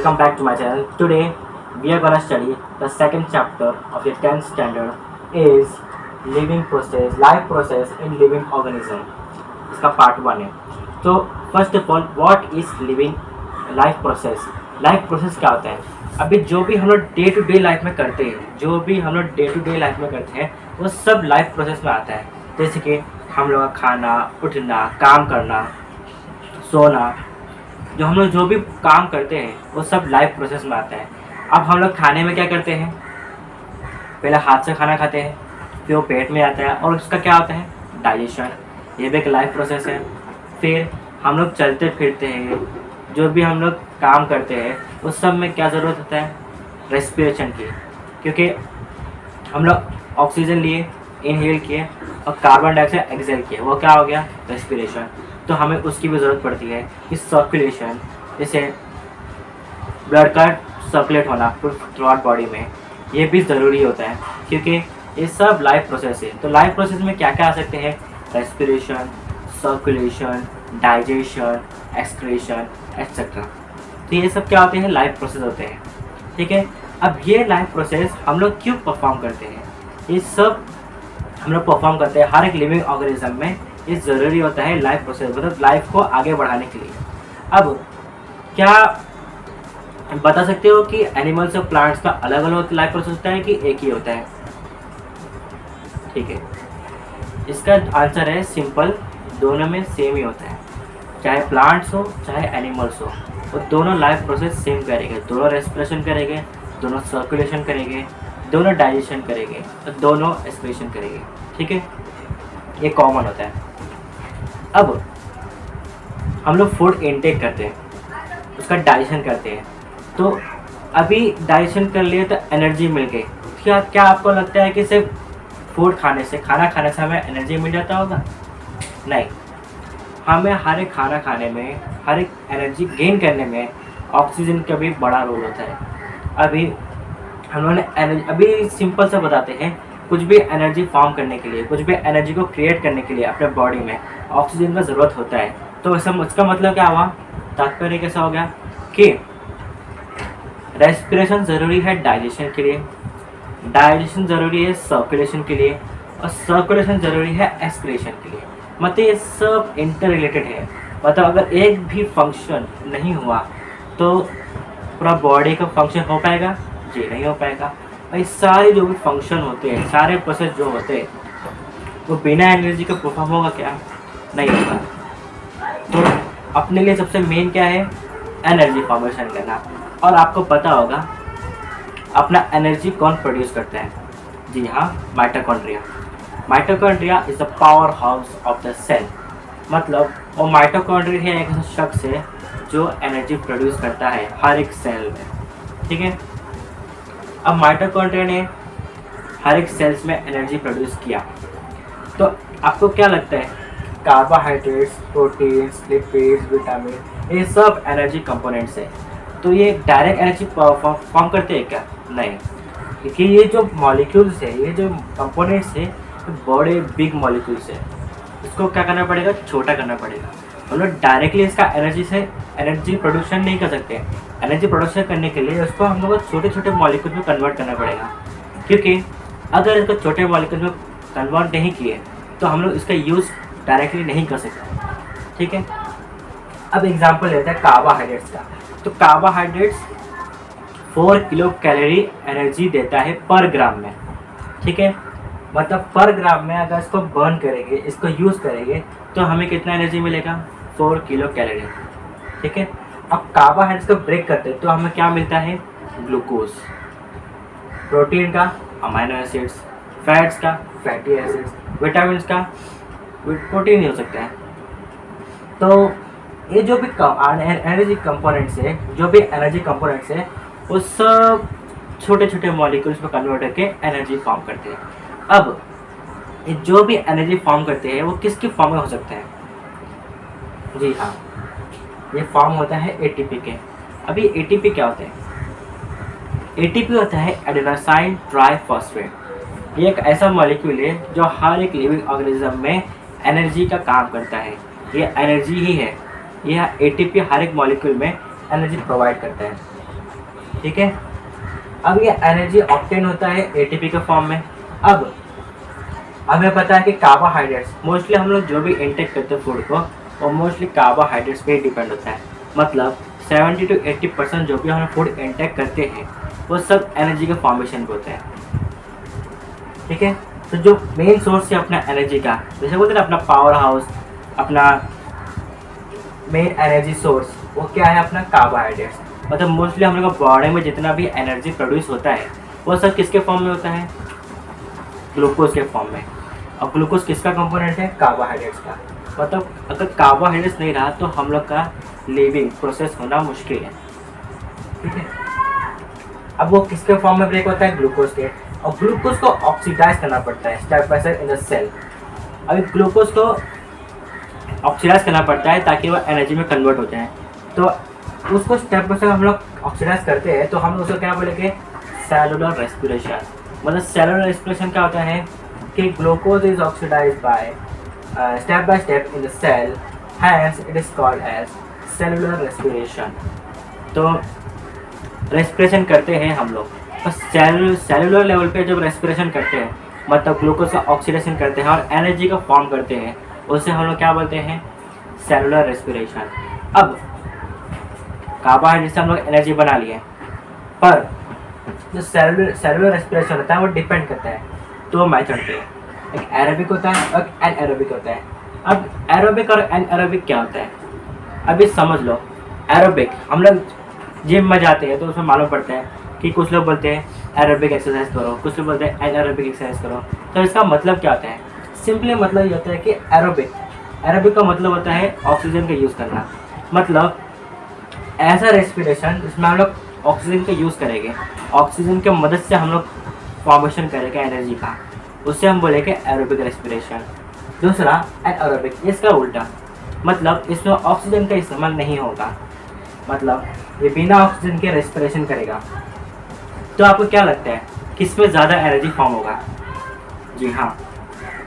welcome back to my channel. Today we are gonna study the second chapter of your 10th standard is life process in living organism. इसका part 1 है. तो first of all what is living life process. Life process क्या होता है? अभी जो भी हम लोग डे टू डे लाइफ में करते हैं वो सब लाइफ प्रोसेस में आता है. जैसे कि हम लोग का खाना, उठना, काम करना, सोना, हम लोग जो भी काम करते हैं वो सब लाइफ प्रोसेस में आता है. अब हम लोग खाने में क्या करते हैं? पहले हाथ से खाना खाते हैं, फिर वो पेट में आता है और उसका क्या होता है? डाइजेशन. ये भी एक लाइफ प्रोसेस है. फिर हम लोग चलते फिरते हैं, जो भी हम लोग काम करते हैं उस सब में क्या ज़रूरत होता है? रेस्पिरेशन की. क्योंकि हम लोग ऑक्सीजन लिए, इनहेल किए और कार्बन डाइऑक्साइड एक्सहेल किए, वो क्या हो गया? रेस्पिरेशन. तो हमें उसकी भी ज़रूरत पड़ती है कि सर्कुलेशन, जैसे ब्लड का सर्कुलेट होना थ्रू आउट बॉडी में, ये भी ज़रूरी होता है क्योंकि ये सब लाइफ प्रोसेस है. तो लाइफ प्रोसेस में क्या क्या आ सकते हैं? Respiration, circulation, digestion, excretion etcetera. तो ये सब क्या होते हैं? लाइफ प्रोसेस होते हैं. ठीक है. अब ये लाइफ प्रोसेस हम लोग क्यों परफॉर्म करते हैं? ये सब हम लोग परफॉर्म करते हैं हर एक लिविंग ऑर्गेनिज्म में. ये ज़रूरी होता है लाइफ प्रोसेस, मतलब लाइफ को आगे बढ़ाने के लिए. अब क्या बता सकते हो कि एनिमल्स और प्लांट्स का अलग अलग लाइफ प्रोसेस होता है कि एक ही होता है? ठीक है, इसका आंसर है सिंपल, दोनों में सेम ही होता है. चाहे प्लांट्स हो चाहे एनिमल्स हो, वो दोनों लाइफ प्रोसेस सेम करेंगे. दोनों रेस्पिरेशन करेंगे, दोनों सर्कुलेशन करेंगे, दोनों डाइजेशन करेंगे और दोनों एक्सक्रीशन करेंगे. ठीक है, ये कॉमन होता है. अब हम लोग फूड इनटेक करते हैं, उसका डाइजेशन करते हैं. तो अभी डाइजेशन कर लिए तो एनर्जी मिल गई. क्या आपको लगता है कि सिर्फ फूड खाने से, खाना खाने से हमें एनर्जी मिल जाता होगा? नहीं. हमें हर एक खाना खाने में, हर एक एनर्जी गेन करने में ऑक्सीजन का भी बड़ा रोल होता है. अभी हम लोगों ने अभी सिंपल सा बताते हैं, कुछ भी एनर्जी फॉर्म करने के लिए, कुछ भी एनर्जी को क्रिएट करने के लिए अपने बॉडी में ऑक्सीजन का ज़रूरत होता है. तो इसका मतलब क्या हुआ? तात्पर्य कैसा हो गया कि रेस्पिरेशन ज़रूरी है डाइजेशन के लिए, डाइजेशन ज़रूरी है सर्कुलेशन के लिए और सर्कुलेशन ज़रूरी है एक्सक्रीशन के लिए. मतलब ये सब इंटर रिलेटेड है. मतलब अगर एक भी फंक्शन नहीं हुआ तो पूरा बॉडी का फंक्शन हो पाएगा? जी नहीं हो पाएगा. भाई सारे जो भी फंक्शन होते हैं, सारे प्रोसेस जो होते हैं, वो बिना एनर्जी का परफॉर्म होगा क्या? नहीं होगा. तो अपने लिए सबसे मेन क्या है? एनर्जी फॉर्मेशन करना. और आपको पता होगा अपना एनर्जी कौन प्रोड्यूस करता है? जी हाँ, mitochondria. Mitochondria is the powerhouse of the cell. मतलब वो माइटोकॉन्ड्रिया है एक ऐसा शख्स है जो एनर्जी प्रोड्यूस करता है हर एक सेल में. ठीक है. अब माइटोकॉन्ड्रिया ने हर एक सेल्स में एनर्जी प्रोड्यूस किया. तो आपको क्या लगता है? कार्बोहाइड्रेट्स, प्रोटीन्स, लिपिड्स, विटामिन, ये सब एनर्जी कंपोनेंट्स है. तो ये डायरेक्ट एनर्जी फॉर्म करते हैं क्या? नहीं. क्योंकि ये जो मॉलिक्यूल्स है, ये जो कंपोनेंट्स है, बड़े बिग मॉलिक्यूल्स है. इसको क्या करना पड़ेगा? छोटा करना पड़ेगा. हम लोग डायरेक्टली इसका एनर्जी प्रोडक्शन नहीं कर सकते. एनर्जी प्रोडक्शन करने के लिए उसको हम लोग को छोटे छोटे मॉलिक्यूल में कन्वर्ट करना पड़ेगा. क्योंकि अगर इसको छोटे मॉलिक्यूल में कन्वर्ट नहीं किए तो हम लोग इसका यूज़ डायरेक्टली नहीं कर सकते. ठीक है. अब एग्जांपल लेते हैं कार्बोहाइड्रेट्स का. तो कार्बोहाइड्रेट्स 4 किलो कैलोरी एनर्जी देता है पर ग्राम में. ठीक है. मतलब पर ग्राम में अगर इसको बर्न करेंगे, इसको यूज़ करेंगे तो हमें कितना एनर्जी मिलेगा? 4 किलो कैलोरी. ठीक है. अब कार्बोहाइड्रेट्स को ब्रेक करते हैं तो हमें क्या मिलता है? ग्लूकोज. प्रोटीन का अमीनो एसिड्स, फैट्स का फैटी एसिड्स, विटामिन का प्रोटीन ही हो सकता है. तो ये जो भी एनर्जी कंपोनेंट्स है वो सब छोटे छोटे मॉलिक्यूल्स में कन्वर्ट करके एनर्जी फॉर्म करते हैं. अब ये जो भी एनर्जी फॉर्म करते हैं वो किसकी फॉर्म में हो सकते हैं? जी हाँ, ये फॉर्म होता है एटीपी के. अभी एटीपी क्या होते हैं? एटीपी होता है एडेनोसाइन ट्राइफॉस्फेट. ये एक ऐसा मॉलिक्यूल है जो हर एक लिविंग ऑर्गेनिज्म में एनर्जी का काम करता है. ये एनर्जी ही है. यह एटीपी हर एक मॉलिक्यूल में एनर्जी प्रोवाइड करता है. ठीक है। अब ये एनर्जी ऑब्टेन होता है एटीपी के फॉर्म में। अब हमें पता है कि कार्बोहाइड्रेट्स मोस्टली हम लोग जो भी इंटेक करते हैं फूड को, वो मोस्टली कार्बोहाइड्रेट्स पे ही डिपेंड होता है। मतलब 70 to 80% जो भी हम फूड इंटेक करते हैं वो सब एनर्जी के फॉर्मेशन पे होते हैं, ठीक है। तो जो मेन सोर्स है अपना एनर्जी का, जैसे बोलते हैं ना अपना पावर हाउस, अपना मेन एनर्जी सोर्स वो क्या है, अपना कार्बोहाइड्रेट्स। मतलब मोस्टली हम लोग का बॉडी में जितना भी एनर्जी प्रोड्यूस होता है वो सब किसके फॉर्म में होता है, ग्लूकोज के फॉर्म में। और ग्लूकोज किसका कंपोनेंट है, कार्बोहाइड्रेट्स का। मतलब अगर कार्बोहाइड्रेट्स नहीं रहा तो हम लोग का लिविंग प्रोसेस होना मुश्किल है, ठीक है। अब वो किसके फॉर्म में ब्रेक होता है, ग्लूकोज के। और ग्लूकोज को ऑक्सीडाइज करना पड़ता है step by step in the cell. अभी ग्लूकोज को ऑक्सीडाइज करना पड़ता है ताकि वो एनर्जी में कन्वर्ट हो जाए। तो उसको स्टेप बाय स्टेप हम लोग ऑक्सीडाइज करते हैं, तो हम उसको क्या बोलेंगे, सेलुलर रेस्पिरेशन। मतलब सेलुलर रेस्पिरेशन क्या होता है कि glucose is oxidised by step by step in the cell, hence it is called as cellular respiration. तो रेस्पिरेशन करते हैं हम लोग, तो सेलुलर लेवल पे जब रेस्पिरेशन करते हैं मतलब ग्लूकोज का ऑक्सीडेशन करते हैं और एनर्जी का फॉर्म करते हैं, उसे हम लोग क्या बोलते हैं, सेलुलर रेस्पिरेशन। अब कार्बोहाइड्रेट से हम लोग एनर्जी बना लिए, पर जो सेलुलर रेस्पिरेशन होता है वो डिपेंड करता है दो मेथड पे, एक एरोबिक होता है और एनएरोबिक होता है। अब एरोबिक और एनएरोबिक क्या होता है, अभी समझ लो। एरोबिक हम लोग जिम में जाते हैं तो उसमें मालूम पड़ता है कि कुछ लोग बोलते हैं एरोबिक एक्सरसाइज करो, कुछ लोग बोलते हैं एनएरोबिक एक्सरसाइज करो। तो इसका मतलब क्या होता है, सिंपली मतलब ये होता है कि एरोबिक का मतलब होता है ऑक्सीजन का यूज़ करना। मतलब ऐसा रेस्पिरेशन जिसमें हम लोग ऑक्सीजन का यूज़ करेंगे, ऑक्सीजन के मदद से हम लोग फॉर्मेशन करेंगे एनर्जी का, उससे हम बोलेंगे एरोबिक रेस्पिरेशन। दूसरा एनएरोबिक, इसका उल्टा, मतलब इसमें ऑक्सीजन का इस्तेमाल नहीं होगा, मतलब ये बिना ऑक्सीजन के रेस्पिरेशन करेगा। तो आपको क्या लगता है किसमें ज़्यादा एनर्जी फॉर्म होगा? जी हाँ,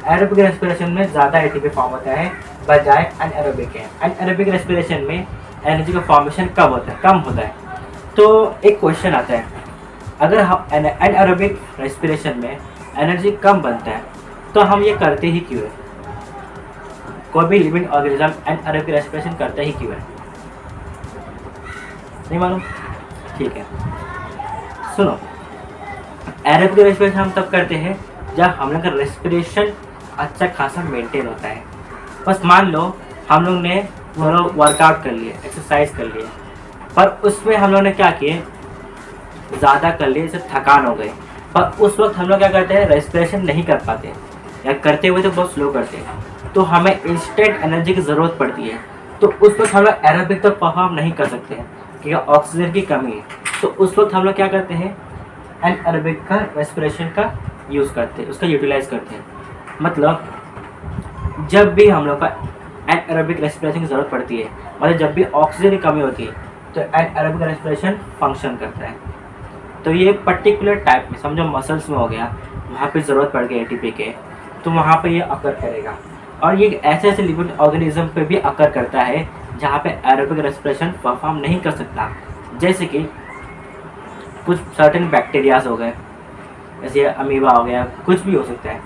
एरोबिक रेस्पिरेशन में ज़्यादा एटीपी फॉर्म होता है बजाय एनएरोबिक के। एनएरोबिक रेस्पिरेशन में एनर्जी का फॉर्मेशन कम होता है। तो एक क्वेश्चन आता है, अगर हम एनएरोबिक रेस्पिरेशन में एनर्जी कम बनता है तो हम ये करते ही क्यों है? कोई भी लिविंग ऑर्गेनिज्म एनएरोबिक रेस्पिरेशन करता ही क्यों है? नहीं मालूम? ठीक है, सुनो। एरोबिक रेस्पिरेशन हम तब करते हैं जब हम लोग का रेस्पिरेशन अच्छा खासा मेंटेन होता है। बस मान लो हम लोग ने थोड़ा वर्कआउट कर लिए, एक्सरसाइज कर लिए, पर उसमें हम लोग ने क्या किए, ज़्यादा कर लिए, इससे थकान हो गई, पर उस वक्त हम लोग क्या करते हैं, रेस्पिरेशन नहीं कर पाते, या करते हुए तो बहुत स्लो करते हैं, तो हमें इंस्टेंट एनर्जी की ज़रूरत पड़ती है। तो उस वक्त हम लोग एरोबिक तो परफॉर्म नहीं कर सकते हैं क्योंकि ऑक्सीजन की कमी है। तो उस वक्त हम लोग क्या करते हैं, एनएरोबिक का रेस्पिरेशन का यूज़ करते हैं, उसका यूटिलाइज करते हैं। मतलब जब भी हम लोग का एनएरोबिक रेस्पिरेशन की ज़रूरत पड़ती है, मतलब जब भी ऑक्सीजन की कमी होती है, तो एनएरोबिक रेस्पिरेशन फंक्शन करता है। तो ये पर्टिकुलर टाइप में, समझो मसल्स में हो गया, वहाँ पे ज़रूरत पड़ गई एटीपी के, तो वहाँ पे ये अकर करेगा। और ये ऐसे लिविंग ऑर्गेनिज्म पे भी अकर करता है जहाँ पे एरोबिक रेस्पिरेशन परफॉर्म नहीं कर सकता, जैसे कि कुछ सर्टेन बैक्टीरियाज हो गए, जैसे अमीबा हो गया, कुछ भी हो सकता है।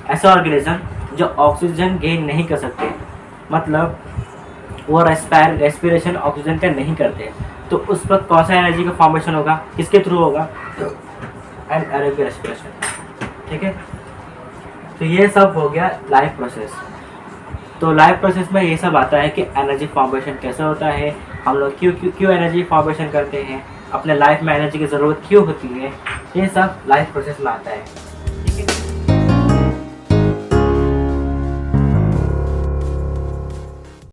ऐसा ऑर्गेनिज्म जो ऑक्सीजन गेन नहीं कर सकते, मतलब वो रेस्पिरेशन ऑक्सीजन का नहीं करते, तो उस वक्त कौन सा एनर्जी का फॉर्मेशन होगा, किसके थ्रू होगा, एनएरोबिक रेस्पिरेशन, ठीक है। तो ये सब हो गया लाइफ प्रोसेस। तो लाइफ प्रोसेस में ये सब आता है कि एनर्जी फॉर्मेशन कैसे होता है, हम लोग क्यों एनर्जी फॉर्मेशन करते हैं, अपने लाइफ में एनर्जी की ज़रूरत क्यों होती है, ये सब लाइफ प्रोसेस में आता है।